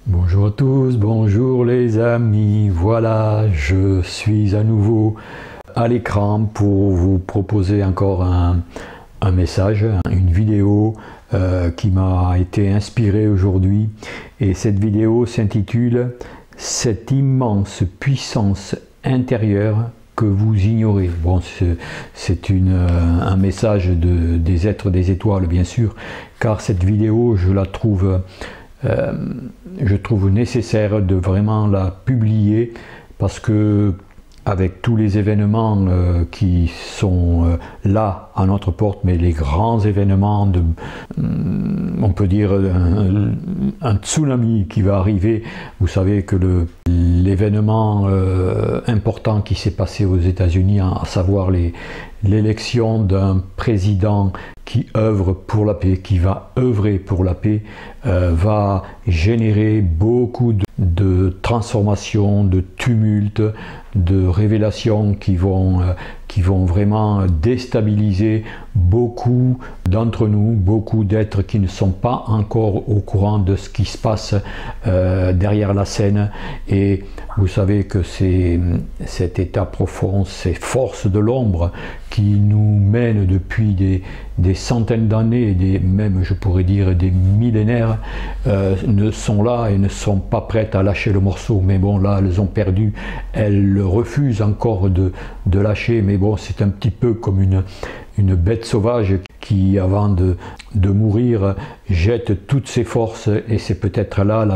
Bonjour à tous, bonjour les amis, voilà, je suis à nouveau à l'écran pour vous proposer encore un message, une vidéo qui m'a été inspirée aujourd'hui. Et cette vidéo s'intitule « Cette immense puissance intérieure que vous ignorez ». Bon, c'est un message des êtres des étoiles, bien sûr, car cette vidéo, je trouve nécessaire de vraiment la publier parce que avec tous les événements qui sont là à notre porte, mais les grands événements, on peut dire un tsunami qui va arriver. Vous savez que l'événement important qui s'est passé aux États-Unis, à savoir l'élection d'un président qui œuvre pour la paix, qui va œuvrer pour la paix, va générer beaucoup de transformations, de tumultes, de révélations qui vont vraiment déstabiliser beaucoup d'entre nous, beaucoup d'êtres qui ne sont pas encore au courant de ce qui se passe derrière la scène. Et vous savez que c'est cet état profond, ces forces de l'ombre qui nous mènent depuis des centaines d'années, même je pourrais dire des millénaires, ne sont là et ne sont pas prêtes à lâcher le morceau. Mais bon, là, elles ont perdu, elles refusent encore de lâcher. Mais bon, c'est un petit peu comme une bête sauvage qui, avant de mourir, jette toutes ses forces, et c'est peut-être là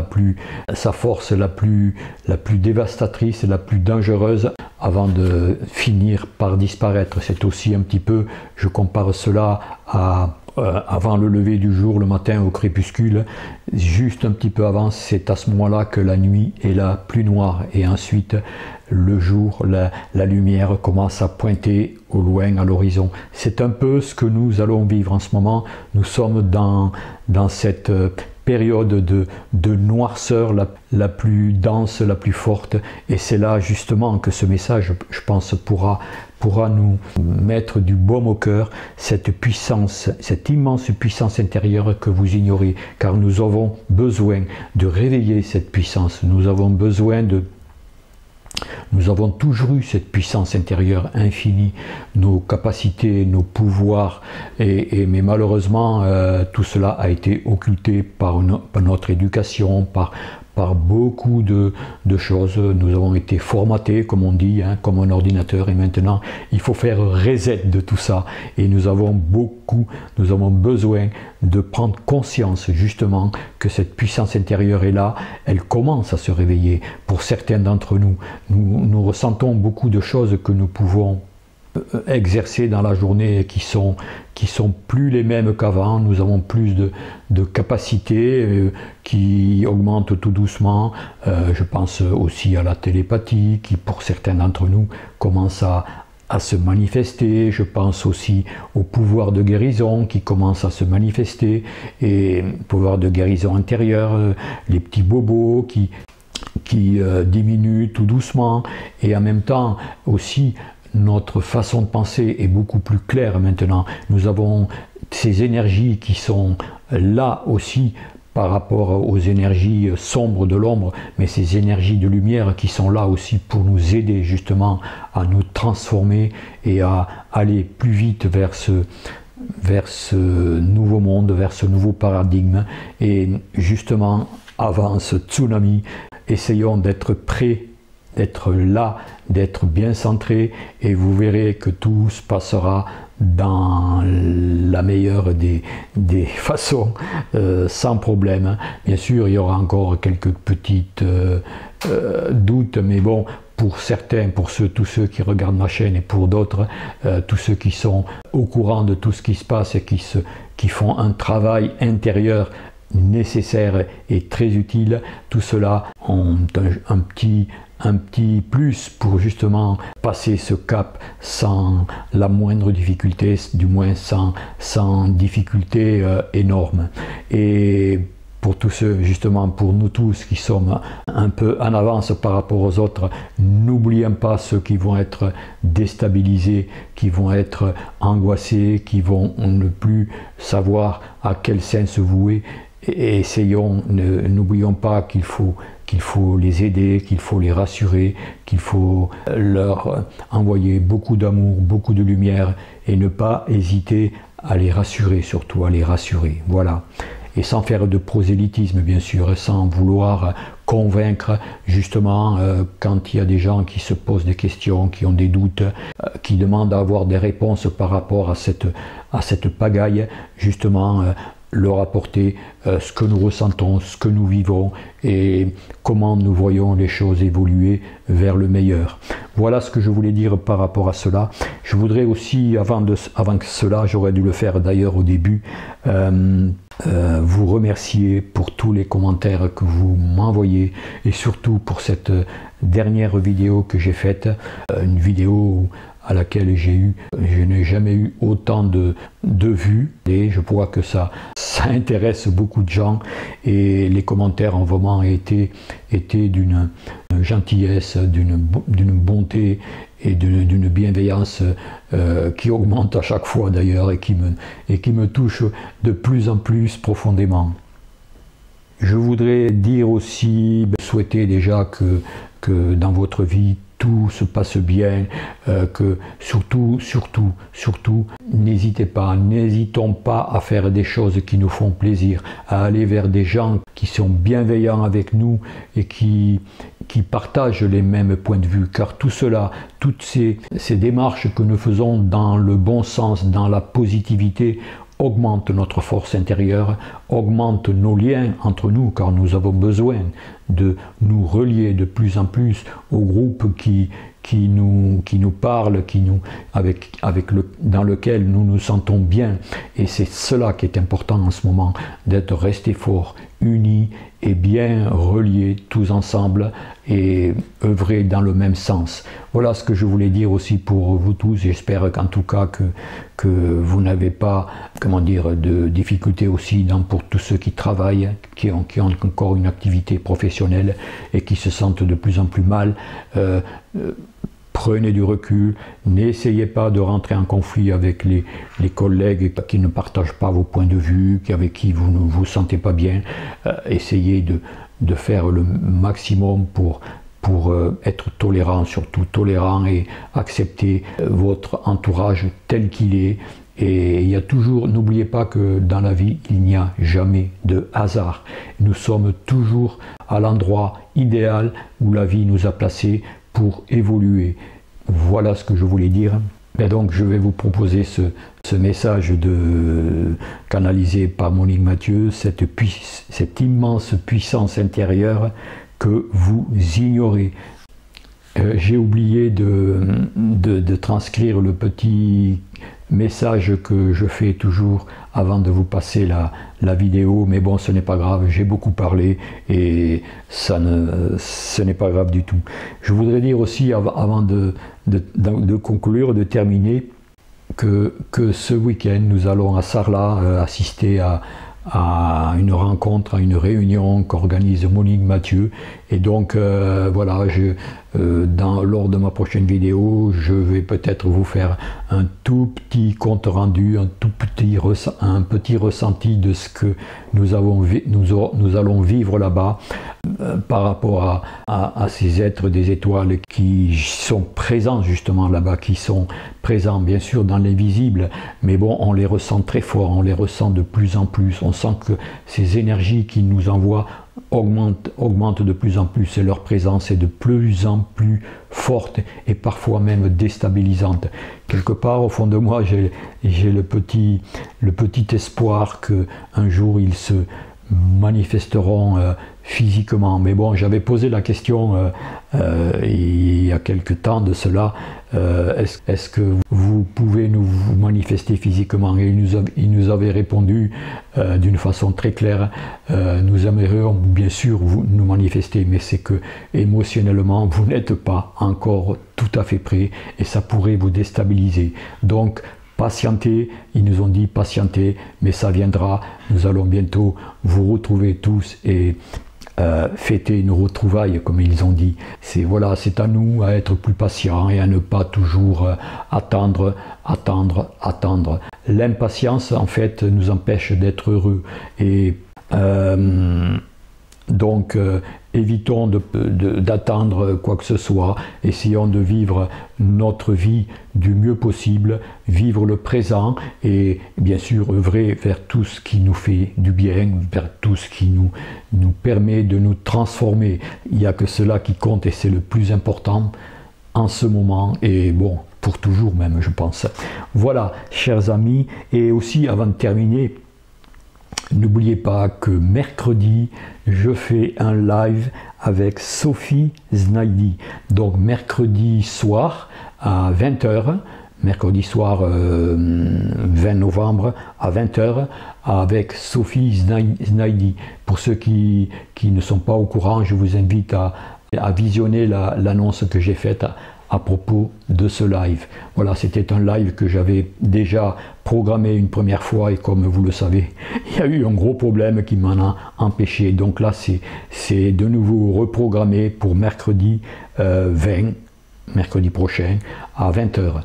sa force la plus dévastatrice, la plus dangereuse, avant de finir par disparaître. C'est aussi un petit peu, je compare cela à avant le lever du jour, le matin au crépuscule, juste un petit peu avant, c'est à ce moment-là que la nuit est la plus noire, et ensuite le jour, la lumière commence à pointer au loin à l'horizon. C'est un peu ce que nous allons vivre en ce moment. Nous sommes dans cette période de noirceur la plus dense, la plus forte, et c'est là justement que ce message, je pense, pourra nous mettre du baume au cœur, cette puissance, cette immense puissance intérieure que vous ignorez, car nous avons besoin de réveiller cette puissance. Nous avons toujours eu cette puissance intérieure infinie, nos capacités, nos pouvoirs, mais malheureusement tout cela a été occulté par notre éducation, par beaucoup de choses. Nous avons été formatés, comme on dit, comme un ordinateur, et maintenant il faut faire reset de tout ça, et nous avons besoin de prendre conscience justement que cette puissance intérieure est là, elle commence à se réveiller. Pour certains d'entre nous ressentons beaucoup de choses que nous pouvons exercer dans la journée qui sont plus les mêmes qu'avant. Nous avons plus de capacités qui augmentent tout doucement. Je pense aussi à la télépathie qui, pour certains d'entre nous, commence à se manifester. Je pense aussi au pouvoir de guérison qui commence à se manifester, et pouvoir de guérison intérieure, les petits bobos qui diminuent tout doucement, et en même temps aussi notre façon de penser est beaucoup plus claire maintenant. Nous avons ces énergies qui sont là aussi par rapport aux énergies sombres de l'ombre, mais ces énergies de lumière qui sont là aussi pour nous aider justement à nous transformer et à aller plus vite vers ce nouveau monde, vers ce nouveau paradigme. Et justement, avant ce tsunami, essayons d'être prêts, d'être là, d'être bien centré, et vous verrez que tout se passera dans la meilleure des façons, sans problème. Bien sûr, il y aura encore quelques petites doutes, mais bon, pour certains, tous ceux qui regardent ma chaîne, et pour d'autres, tous ceux qui sont au courant de tout ce qui se passe et qui font un travail intérieur nécessaire et très utile, tout cela ont un petit plus pour justement passer ce cap sans la moindre difficulté, du moins sans difficulté énorme. Et pour tous ceux, justement pour nous tous qui sommes un peu en avance par rapport aux autres, n'oublions pas ceux qui vont être déstabilisés, qui vont être angoissés, qui vont ne plus savoir à quel sein se vouer. Et essayons, n'oublions pas qu'il faut les aider, qu'il faut les rassurer, qu'il faut leur envoyer beaucoup d'amour, beaucoup de lumière et ne pas hésiter à les rassurer, surtout à les rassurer. Voilà. Et sans faire de prosélytisme, bien sûr, sans vouloir convaincre, justement, quand il y a des gens qui se posent des questions, qui ont des doutes, qui demandent à avoir des réponses par rapport à cette pagaille, justement, leur apporter ce que nous ressentons, ce que nous vivons et comment nous voyons les choses évoluer vers le meilleur. Voilà ce que je voulais dire par rapport à cela. Je voudrais aussi, avant que cela, j'aurais dû le faire d'ailleurs au début, vous remercier pour tous les commentaires que vous m'envoyez et surtout pour cette dernière vidéo que j'ai faite, une vidéo à laquelle je n'ai jamais eu autant de vues et je vois que ça intéresse beaucoup de gens et les commentaires ont vraiment été d'une gentillesse, d'une bonté et d'une bienveillance qui augmente à chaque fois d'ailleurs et qui me touche de plus en plus profondément. Je voudrais dire aussi, souhaiter déjà que dans votre vie tout se passe bien, que surtout, n'hésitons pas à faire des choses qui nous font plaisir, à aller vers des gens qui sont bienveillants avec nous et qui partagent les mêmes points de vue, car tout cela, toutes ces démarches que nous faisons dans le bon sens, dans la positivité, augmente notre force intérieure, augmente nos liens entre nous, car nous avons besoin de nous relier de plus en plus au groupe qui nous parle, dans lequel nous nous sentons bien. Et c'est cela qui est important en ce moment, d'être restés forts, unis et bien reliés tous ensemble et œuvrer dans le même sens. Voilà ce que je voulais dire aussi pour vous tous. J'espère qu'en tout cas que vous n'avez pas, comment dire, de difficultés aussi pour tous ceux qui travaillent, qui ont encore une activité professionnelle et qui se sentent de plus en plus mal. Prenez du recul, n'essayez pas de rentrer en conflit avec les collègues qui ne partagent pas vos points de vue, avec qui vous ne vous sentez pas bien. Essayez de faire le maximum pour être tolérant, surtout tolérant et accepter votre entourage tel qu'il est. Et il y a toujours, n'oubliez pas que dans la vie, il n'y a jamais de hasard. Nous sommes toujours à l'endroit idéal où la vie nous a placés pour évoluer. Voilà ce que je voulais dire. Et donc je vais vous proposer ce message canalisé par Monique Mathieu, cette immense puissance intérieure que vous ignorez. J'ai oublié de transcrire le petit message que je fais toujours avant de vous passer la vidéo, mais bon, ce n'est pas grave, j'ai beaucoup parlé et ce n'est pas grave du tout. Je voudrais dire aussi, avant de conclure, de terminer, que ce week-end, nous allons à Sarlat assister à une rencontre, à une réunion qu'organise Monique Mathieu. Et donc voilà, lors de ma prochaine vidéo, je vais peut-être vous faire un tout petit compte rendu, un petit ressenti de ce que nous allons vivre là-bas par rapport à ces êtres des étoiles qui sont présents justement là-bas, qui sont présents bien sûr dans l'invisible, mais bon, on les ressent très fort, on les ressent de plus en plus, on sent que ces énergies qu'ils nous envoient augmente de plus en plus et leur présence est de plus en plus forte et parfois même déstabilisante. Quelque part au fond de moi, j'ai le petit espoir qu'un jour ils se manifesteront physiquement. Mais bon, j'avais posé la question il y a quelque temps de cela, est-ce que vous pouvez vous manifester physiquement? Et il nous avait répondu d'une façon très claire, nous aimerions bien sûr nous manifester, mais c'est que émotionnellement vous n'êtes pas encore tout à fait prêt et ça pourrait vous déstabiliser. Donc patientez, ils nous ont dit patientez, mais ça viendra, nous allons bientôt vous retrouver tous et fêter une retrouvaille, comme ils ont dit. Voilà, c'est à nous à être plus patients et à ne pas toujours attendre. L'impatience, en fait, nous empêche d'être heureux. Et donc, évitons d'attendre quoi que ce soit. Essayons de vivre notre vie du mieux possible, vivre le présent et bien sûr œuvrer vers tout ce qui nous fait du bien, vers tout ce qui nous permet de nous transformer. Il n'y a que cela qui compte et c'est le plus important en ce moment et bon, pour toujours même, je pense. Voilà, chers amis, et aussi avant de terminer, n'oubliez pas que mercredi, je fais un live avec Sophie Znaidi. Donc mercredi soir à 20h, mercredi soir 20 novembre à 20h avec Sophie Znaidi. Pour ceux qui ne sont pas au courant, je vous invite à visionner l'annonce que j'ai faite à propos de ce live. Voilà, c'était un live que j'avais déjà programmé une première fois et comme vous le savez, il y a eu un gros problème qui m'en a empêché. Donc là, c'est de nouveau reprogrammé pour mercredi 20, mercredi prochain à 20h.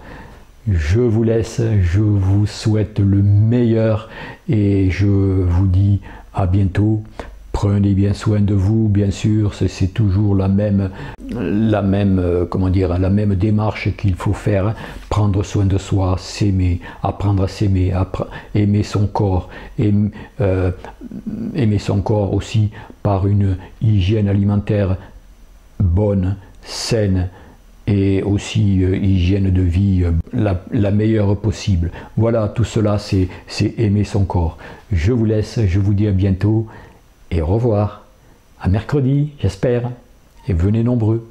Je vous laisse, je vous souhaite le meilleur et je vous dis à bientôt. Prenez bien soin de vous, bien sûr, c'est toujours la même démarche qu'il faut faire, prendre soin de soi, s'aimer, apprendre à s'aimer, aimer son corps, aimer son corps aussi par une hygiène alimentaire bonne, saine, et aussi hygiène de vie la meilleure possible. Voilà, tout cela c'est aimer son corps. Je vous laisse, je vous dis à bientôt. Et au revoir, à mercredi, j'espère, et venez nombreux.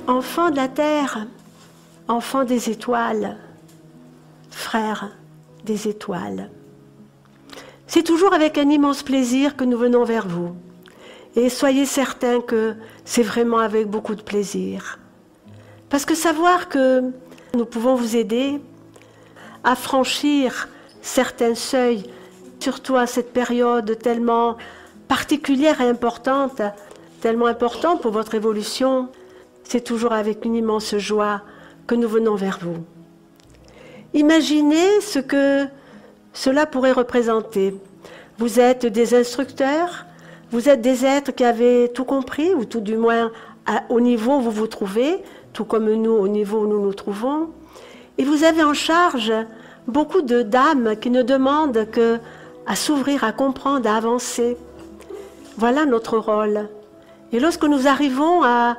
Enfants de la terre, enfants des étoiles, frères des étoiles. C'est toujours avec un immense plaisir que nous venons vers vous. Et soyez certains que c'est vraiment avec beaucoup de plaisir. Parce que savoir que nous pouvons vous aider à franchir certains seuils, surtout à cette période tellement particulière et importante, tellement importante pour votre évolution, c'est toujours avec une immense joie que nous venons vers vous. Imaginez ce que cela pourrait représenter. Vous êtes des instructeurs, vous êtes des êtres qui avaient tout compris, ou tout du moins au niveau où vous vous trouvez, tout comme nous au niveau où nous nous trouvons. Et vous avez en charge beaucoup d'âmes qui ne demandent qu'à s'ouvrir, à comprendre, à avancer. Voilà notre rôle. Et lorsque nous arrivons à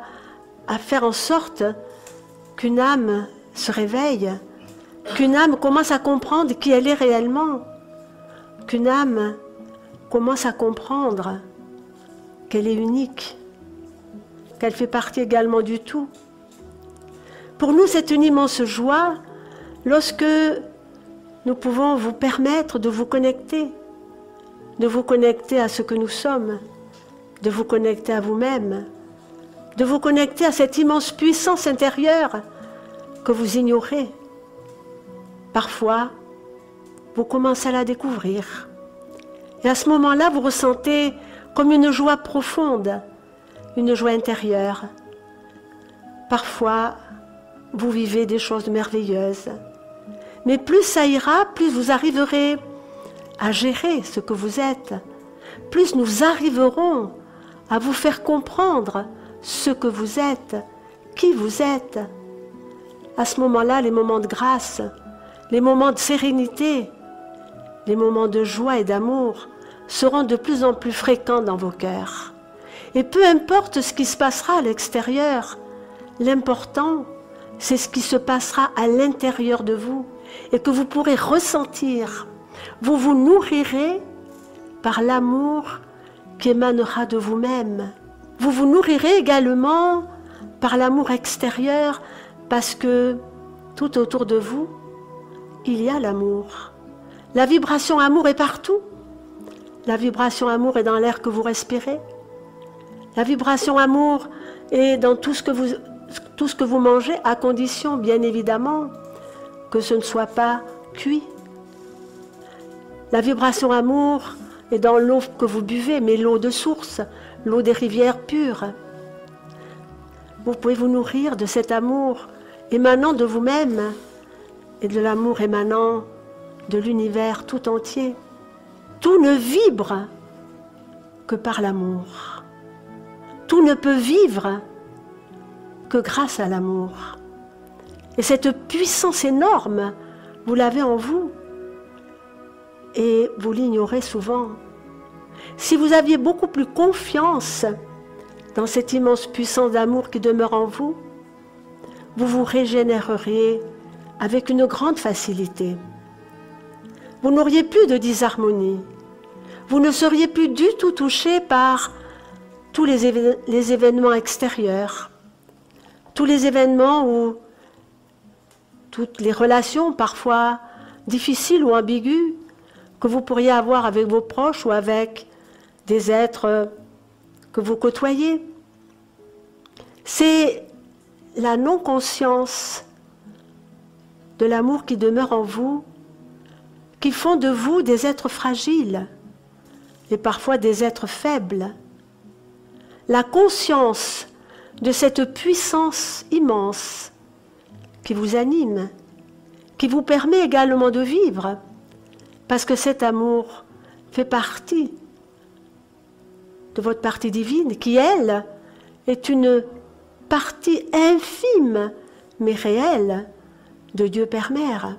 faire en sorte qu'une âme se réveille, qu'une âme commence à comprendre qui elle est réellement, qu'une âme commence à comprendre qu'elle est unique, qu'elle fait partie également du tout. Pour nous, c'est une immense joie lorsque nous pouvons vous permettre de vous connecter à ce que nous sommes, de vous connecter à vous-même, de vous connecter à cette immense puissance intérieure que vous ignorez. Parfois, vous commencez à la découvrir. Et à ce moment-là, vous ressentez comme une joie profonde, une joie intérieure. Parfois, vous vivez des choses merveilleuses. Mais plus ça ira, plus vous arriverez à gérer ce que vous êtes. Plus nous arriverons à vous faire comprendre ce que vous êtes, qui vous êtes. À ce moment-là, les moments de grâce, les moments de sérénité, les moments de joie et d'amour seront de plus en plus fréquents dans vos cœurs. Et peu importe ce qui se passera à l'extérieur, l'important, c'est ce qui se passera à l'intérieur de vous et que vous pourrez ressentir. Vous vous nourrirez par l'amour qui émanera de vous-même. Vous vous nourrirez également par l'amour extérieur, parce que tout autour de vous, il y a l'amour. La vibration amour est partout. La vibration amour est dans l'air que vous respirez. La vibration amour est dans tout ce que vous mangez, à condition, bien évidemment, que ce ne soit pas cuit. La vibration amour est dans l'eau que vous buvez, mais l'eau de source, l'eau des rivières pures. Vous pouvez vous nourrir de cet amour émanant de vous-même et de l'amour émanant de l'univers tout entier. Tout ne vibre que par l'amour. Tout ne peut vivre que grâce à l'amour. Et cette puissance énorme, vous l'avez en vous. Et vous l'ignorez souvent. Si vous aviez beaucoup plus confiance dans cette immense puissance d'amour qui demeure en vous, vous vous régénéreriez avec une grande facilité. Vous n'auriez plus de disharmonie. Vous ne seriez plus du tout touché par tous les événements extérieurs, tous les événements où toutes les relations parfois difficiles ou ambiguës que vous pourriez avoir avec vos proches ou avec des êtres que vous côtoyez. C'est la non-conscience de l'amour qui demeure en vous, qui font de vous des êtres fragiles et parfois des êtres faibles. La conscience de cette puissance immense qui vous anime, qui vous permet également de vivre, parce que cet amour fait partie de votre partie divine, qui, elle, est une partie infime, mais réelle, de Dieu Père Mère.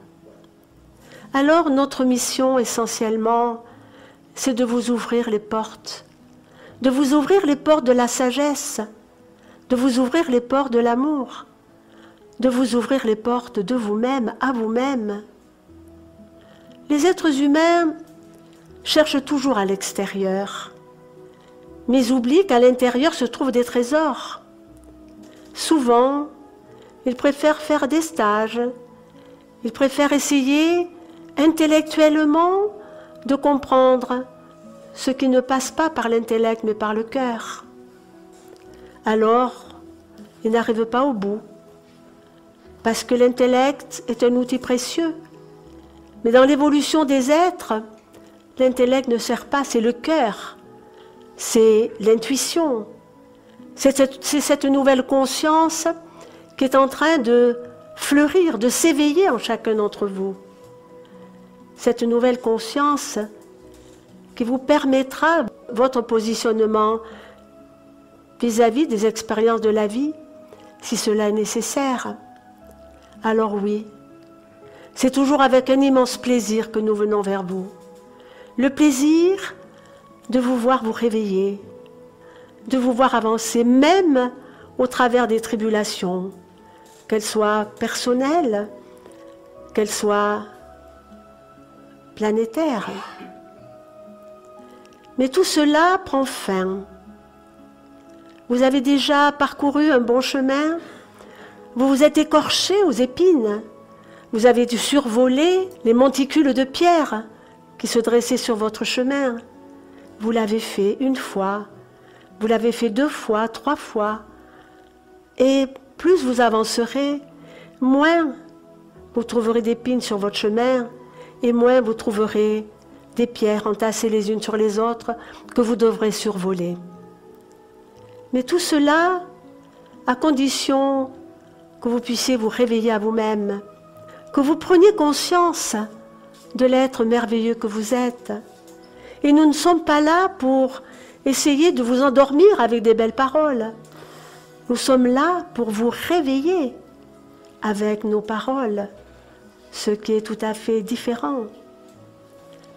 Alors, notre mission, essentiellement, c'est de vous ouvrir les portes, de vous ouvrir les portes de la sagesse, de vous ouvrir les portes de l'amour, de vous ouvrir les portes de vous-même, à vous-même. Les êtres humains cherchent toujours à l'extérieur, mais oublient qu'à l'intérieur se trouvent des trésors. Souvent, ils préfèrent faire des stages, ils préfèrent essayer intellectuellement de comprendre ce qui ne passe pas par l'intellect mais par le cœur. Alors, ils n'arrivent pas au bout, parce que l'intellect est un outil précieux. Mais dans l'évolution des êtres, l'intellect ne sert pas, c'est le cœur, c'est l'intuition. C'est cette nouvelle conscience qui est en train de fleurir, de s'éveiller en chacun d'entre vous. Cette nouvelle conscience qui vous permettra votre positionnement vis-à-vis des expériences de la vie, si cela est nécessaire. Alors oui, c'est toujours avec un immense plaisir que nous venons vers vous. Le plaisir de vous voir vous réveiller, de vous voir avancer, même au travers des tribulations, qu'elles soient personnelles, qu'elles soient planétaires. Mais tout cela prend fin. Vous avez déjà parcouru un bon chemin, vous vous êtes écorché aux épines, vous avez dû survoler les monticules de pierre qui se dressaient sur votre chemin. Vous l'avez fait une fois, vous l'avez fait 2 fois, 3 fois. Et plus vous avancerez, moins vous trouverez d'épines sur votre chemin et moins vous trouverez des pierres entassées les unes sur les autres que vous devrez survoler. Mais tout cela à condition que vous puissiez vous réveiller à vous-même, que vous preniez conscience de l'être merveilleux que vous êtes. Et nous ne sommes pas là pour essayer de vous endormir avec des belles paroles. Nous sommes là pour vous réveiller avec nos paroles, ce qui est tout à fait différent.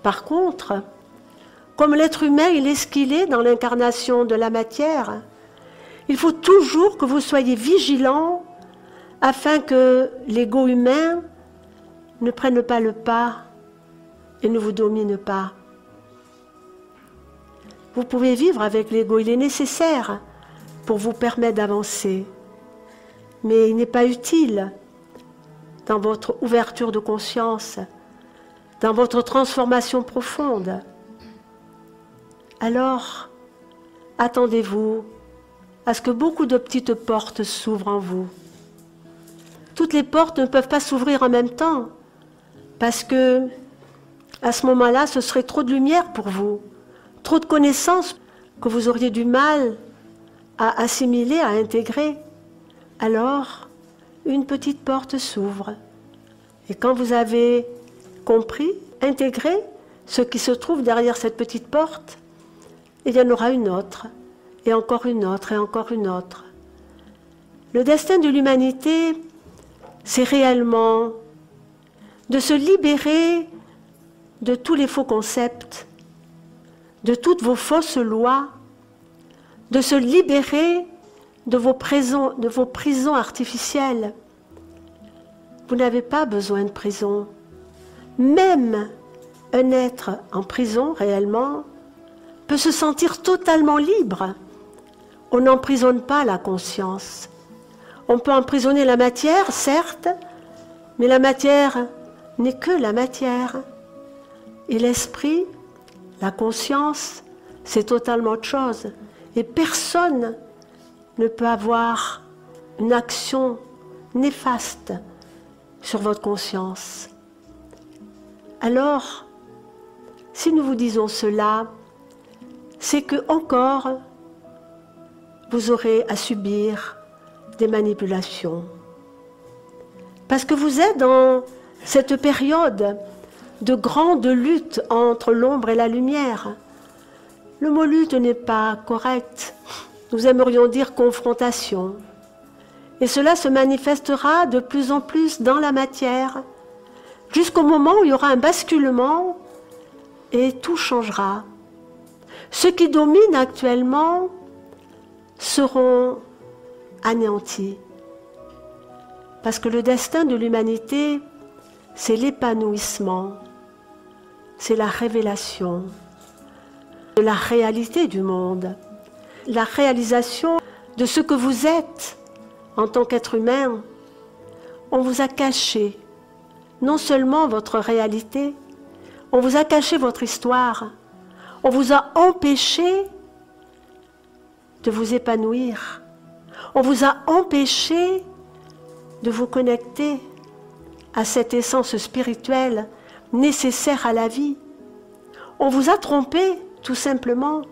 Par contre, comme l'être humain il est ce qu'il est dans l'incarnation de la matière, il faut toujours que vous soyez vigilants afin que l'ego humain ne prenne pas le pas et ne vous domine pas. Vous pouvez vivre avec l'ego, il est nécessaire pour vous permettre d'avancer. mais il n'est pas utile dans votre ouverture de conscience, dans votre transformation profonde. Alors, attendez-vous à ce que beaucoup de petites portes s'ouvrent en vous. Toutes les portes ne peuvent pas s'ouvrir en même temps, parce que à ce moment-là, ce serait trop de lumière pour vous, trop de connaissances que vous auriez du mal à assimiler, à intégrer. Alors, une petite porte s'ouvre. Et quand vous avez compris, intégré ce qui se trouve derrière cette petite porte, il y en aura une autre, et encore une autre, et encore une autre. Le destin de l'humanité, c'est réellement de se libérer de tous les faux concepts, de toutes vos fausses lois, de se libérer de vos prisons artificielles. Vous n'avez pas besoin de prison. Même un être en prison, réellement, peut se sentir totalement libre. On n'emprisonne pas la conscience. On peut emprisonner la matière, certes, mais la matière n'est que la matière. Et l'esprit, la conscience, c'est totalement autre chose. Et personne ne peut avoir une action néfaste sur votre conscience. Alors, si nous vous disons cela, c'est que encore vous aurez à subir des manipulations. Parce que vous êtes dans cette période de grande lutte entre l'ombre et la lumière. Le mot lutte n'est pas correct. Nous aimerions dire confrontation. Et cela se manifestera de plus en plus dans la matière, jusqu'au moment où il y aura un basculement et tout changera. Ceux qui dominent actuellement seront anéantis. Parce que le destin de l'humanité, c'est l'épanouissement, c'est la révélation de la réalité du monde, la réalisation de ce que vous êtes en tant qu'être humain. On vous a caché non seulement votre réalité, on vous a caché votre histoire, on vous a empêché de vous épanouir, on vous a empêché de vous connecter à cette essence spirituelle nécessaire à la vie. On vous a trompé, tout simplement,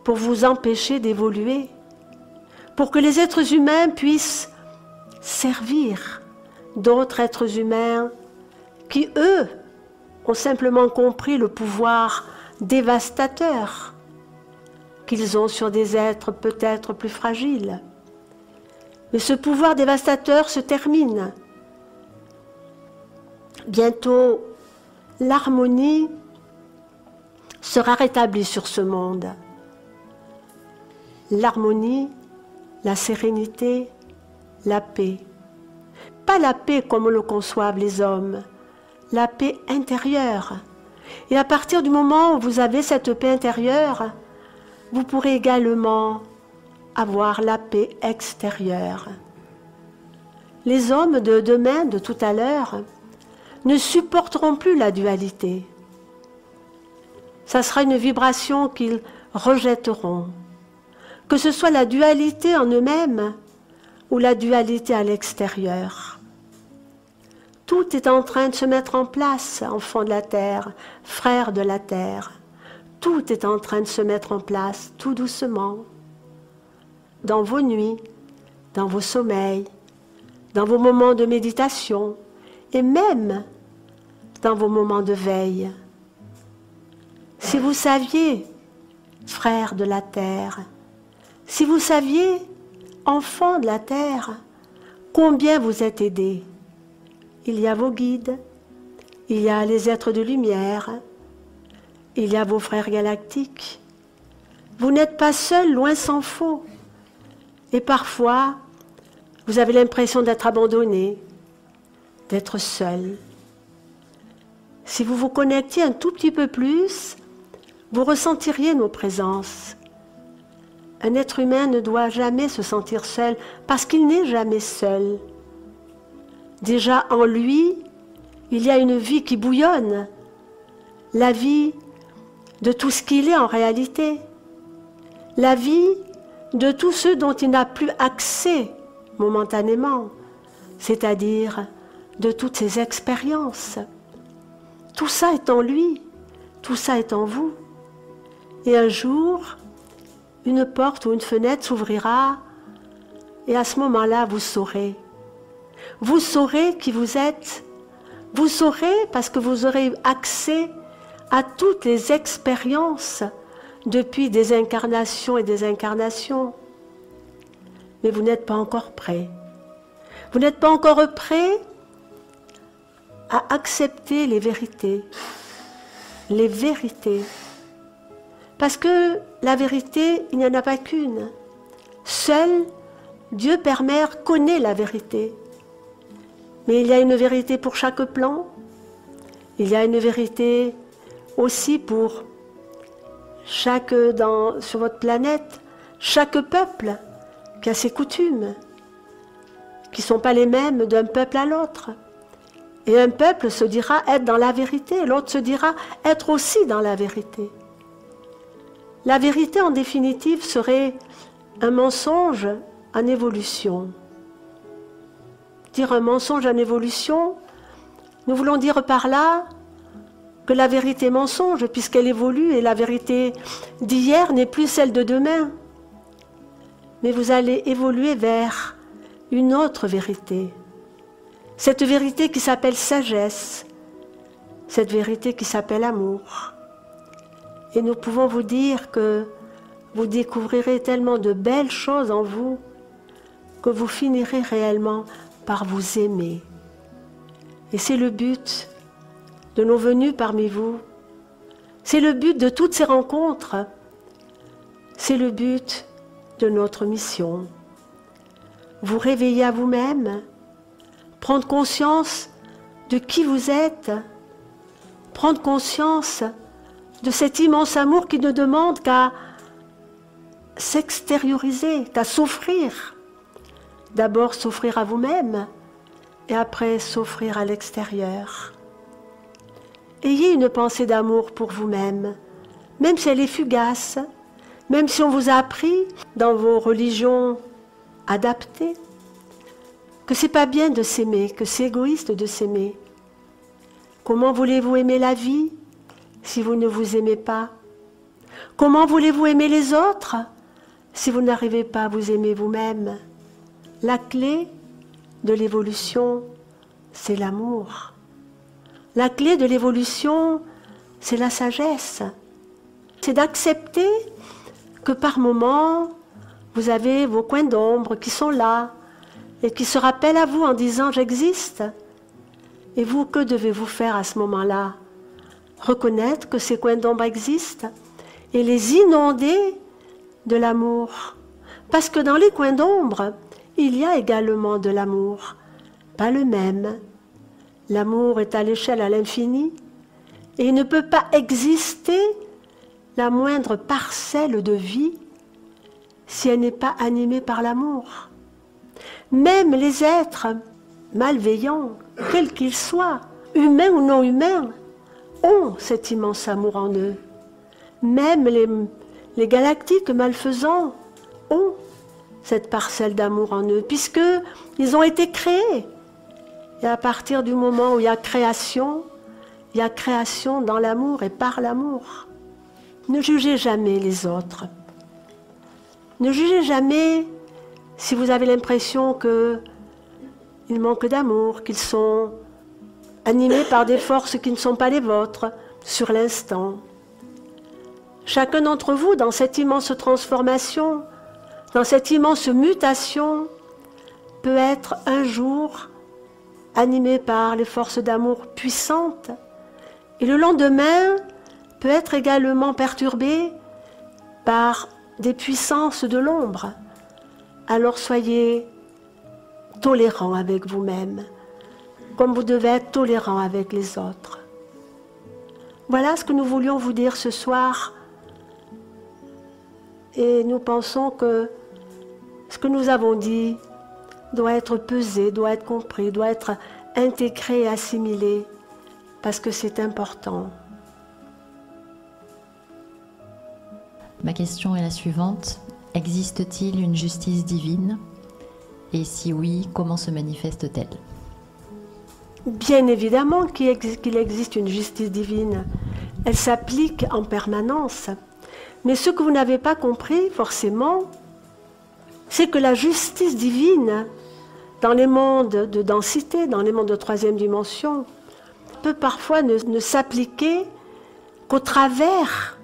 pour vous empêcher d'évoluer, pour que les êtres humains puissent servir d'autres êtres humains qui, eux, ont simplement compris le pouvoir dévastateur qu'ils ont sur des êtres peut-être plus fragiles. Mais ce pouvoir dévastateur se termine. Bientôt, l'harmonie sera rétablie sur ce monde. L'harmonie, la sérénité, la paix. Pas la paix comme le conçoivent les hommes, la paix intérieure. Et à partir du moment où vous avez cette paix intérieure, vous pourrez également avoir la paix extérieure. Les hommes de demain, de tout à l'heure, ne supporteront plus la dualité. Ça sera une vibration qu'ils rejetteront. Que ce soit la dualité en eux-mêmes ou la dualité à l'extérieur. Tout est en train de se mettre en place, enfants de la terre, frères de la terre. Tout est en train de se mettre en place, tout doucement. Dans vos nuits, dans vos sommeils, dans vos moments de méditation et même dans vos moments de veille. Si vous saviez, frères de la terre, si vous saviez, enfants de la terre, combien vous êtes aidés. Il y a vos guides, il y a les êtres de lumière, il y a vos frères galactiques. Vous n'êtes pas seuls, loin s'en faut. Et parfois, vous avez l'impression d'être abandonné, d'être seul. Si vous vous connectiez un tout petit peu plus, vous ressentiriez nos présences. Un être humain ne doit jamais se sentir seul parce qu'il n'est jamais seul. Déjà en lui, il y a une vie qui bouillonne, la vie de tout ce qu'il est en réalité, la vie de tous ceux dont il n'a plus accès momentanément, c'est-à-dire de toutes ses expériences. Tout ça est en lui, tout ça est en vous. Et un jour, une porte ou une fenêtre s'ouvrira et à ce moment-là, vous saurez. Vous saurez qui vous êtes. Vous saurez parce que vous aurez accès à toutes les expériences depuis des incarnations et des incarnations. Mais vous n'êtes pas encore prêt. Vous n'êtes pas encore prêt à accepter les vérités. Les vérités. Parce que la vérité, il n'y en a pas qu'une. Seul Dieu Père-Mère connaît la vérité. Mais il y a une vérité pour chaque plan. Il y a une vérité aussi pour sur votre planète, chaque peuple qui a ses coutumes, qui ne sont pas les mêmes d'un peuple à l'autre. Et un peuple se dira être dans la vérité, l'autre se dira être aussi dans la vérité. La vérité, en définitive, serait un mensonge en évolution. Dire un mensonge en évolution, nous voulons dire par là que la vérité est mensonge, puisqu'elle évolue, et la vérité d'hier n'est plus celle de demain. Mais vous allez évoluer vers une autre vérité. Cette vérité qui s'appelle sagesse, cette vérité qui s'appelle amour. Et nous pouvons vous dire que vous découvrirez tellement de belles choses en vous que vous finirez réellement par vous aimer. Et c'est le but de nos venues parmi vous. C'est le but de toutes ces rencontres. C'est le but de notre mission. Vous réveiller à vous-même, prendre conscience de qui vous êtes, prendre conscience de cet immense amour qui ne demande qu'à s'extérioriser, qu'à s'offrir. D'abord s'offrir à vous-même et après s'offrir à l'extérieur. Ayez une pensée d'amour pour vous-même, même si elle est fugace, même si on vous a appris dans vos religions adaptées que c'est pas bien de s'aimer, que c'est égoïste de s'aimer. Comment voulez-vous aimer la vie si vous ne vous aimez pas? Comment voulez-vous aimer les autres si vous n'arrivez pas à vous aimer vous-même? La clé de l'évolution, c'est l'amour. La clé de l'évolution, c'est la sagesse. C'est d'accepter que par moments, vous avez vos coins d'ombre qui sont là et qui se rappellent à vous en disant « j'existe ». Et vous, que devez-vous faire à ce moment-là? Reconnaître que ces coins d'ombre existent et les inonder de l'amour. Parce que dans les coins d'ombre, il y a également de l'amour, pas le même. L'amour est à l'échelle à l'infini et il ne peut pas exister la moindre parcelle de vie si elle n'est pas animée par l'amour. Même les êtres malveillants, quels qu'ils soient, humains ou non humains, ont cet immense amour en eux. Même les galactiques malfaisants ont cette parcelle d'amour en eux, puisqu'ils ont été créés. Et à partir du moment où il y a création dans l'amour et par l'amour. Ne jugez jamais les autres. Ne jugez jamais si vous avez l'impression qu'ils manquent d'amour, qu'ils sont animés par des forces qui ne sont pas les vôtres, sur l'instant. Chacun d'entre vous, dans cette immense transformation, dans cette immense mutation, peut être un jour animé par les forces d'amour puissantes, et le lendemain peut être également perturbé par des puissances de l'ombre. Alors soyez tolérants avec vous-même, comme vous devez être tolérants avec les autres. Voilà ce que nous voulions vous dire ce soir. et nous pensons que ce que nous avons dit doit être pesé, doit être compris, doit être intégré et assimilé, parce que c'est important. Ma question est la suivante. Existe-t-il une justice divine? Et si oui, comment se manifeste-t-elle? Bien évidemment qu'il existe une justice divine. Elle s'applique en permanence. Mais ce que vous n'avez pas compris, forcément, c'est que la justice divine, dans les mondes de densité, dans les mondes de troisième dimension, peut parfois ne s'appliquer qu'au travers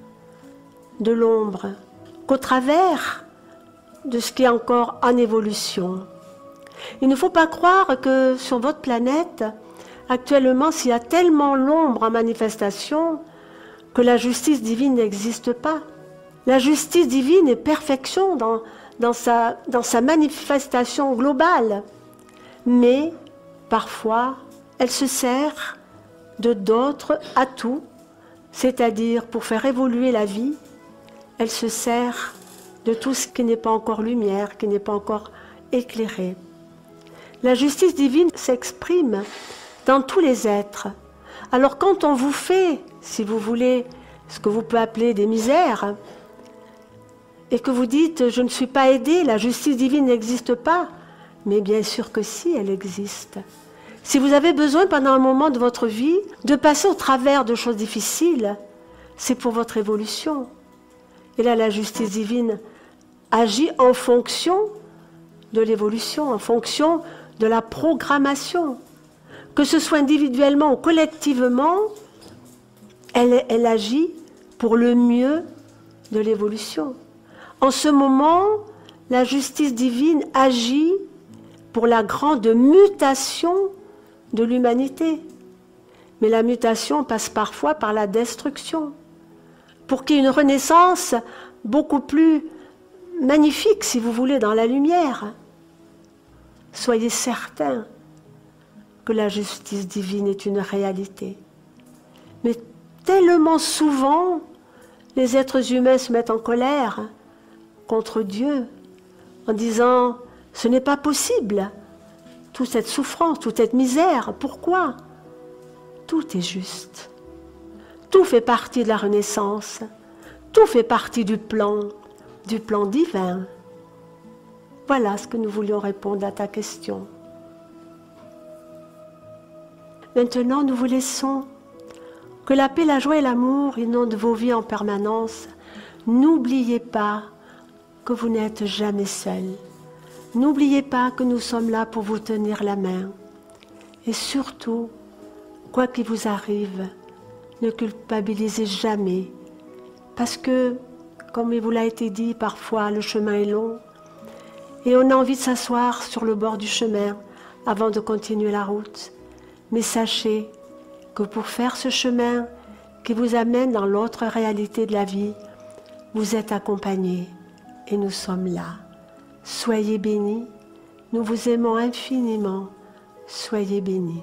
de l'ombre, qu'au travers de ce qui est encore en évolution. Il ne faut pas croire que sur votre planète, actuellement, s'il y a tellement l'ombre en manifestation, que la justice divine n'existe pas. La justice divine est perfection dans sa manifestation globale. Mais, parfois, elle se sert de d'autres atouts, c'est-à-dire pour faire évoluer la vie, elle se sert de tout ce qui n'est pas encore lumière, qui n'est pas encore éclairé. La justice divine s'exprime dans tous les êtres. Alors quand on vous fait, si vous voulez, ce que vous pouvez appeler des misères, et que vous dites « je ne suis pas aidé, la justice divine n'existe pas », mais bien sûr que si, elle existe. Si vous avez besoin pendant un moment de votre vie de passer au travers de choses difficiles, c'est pour votre évolution. Et là, la justice divine agit en fonction de l'évolution, en fonction de la programmation. Que ce soit individuellement ou collectivement, elle agit pour le mieux de l'évolution. En ce moment, la justice divine agit pour la grande mutation de l'humanité. Mais la mutation passe parfois par la destruction. Pour qu'il y ait une renaissance beaucoup plus magnifique, si vous voulez, dans la lumière. Soyez certains que la justice divine est une réalité. Mais tellement souvent, les êtres humains se mettent en colère contre Dieu, en disant « ce n'est pas possible, toute cette souffrance, toute cette misère, pourquoi ?» Tout est juste. Tout fait partie de la renaissance, tout fait partie du plan divin. Voilà ce que nous voulions répondre à ta question. Maintenant, nous vous laissons. Que la paix, la joie et l'amour inondent vos vies en permanence. N'oubliez pas que vous n'êtes jamais seul. N'oubliez pas que nous sommes là pour vous tenir la main. Et surtout, quoi qu'il vous arrive, ne culpabilisez jamais. Parce que, comme il vous l'a été dit, parfois le chemin est long. Et on a envie de s'asseoir sur le bord du chemin avant de continuer la route. Mais sachez que pour faire ce chemin qui vous amène dans l'autre réalité de la vie, vous êtes accompagnés et nous sommes là. Soyez bénis, nous vous aimons infiniment. Soyez bénis.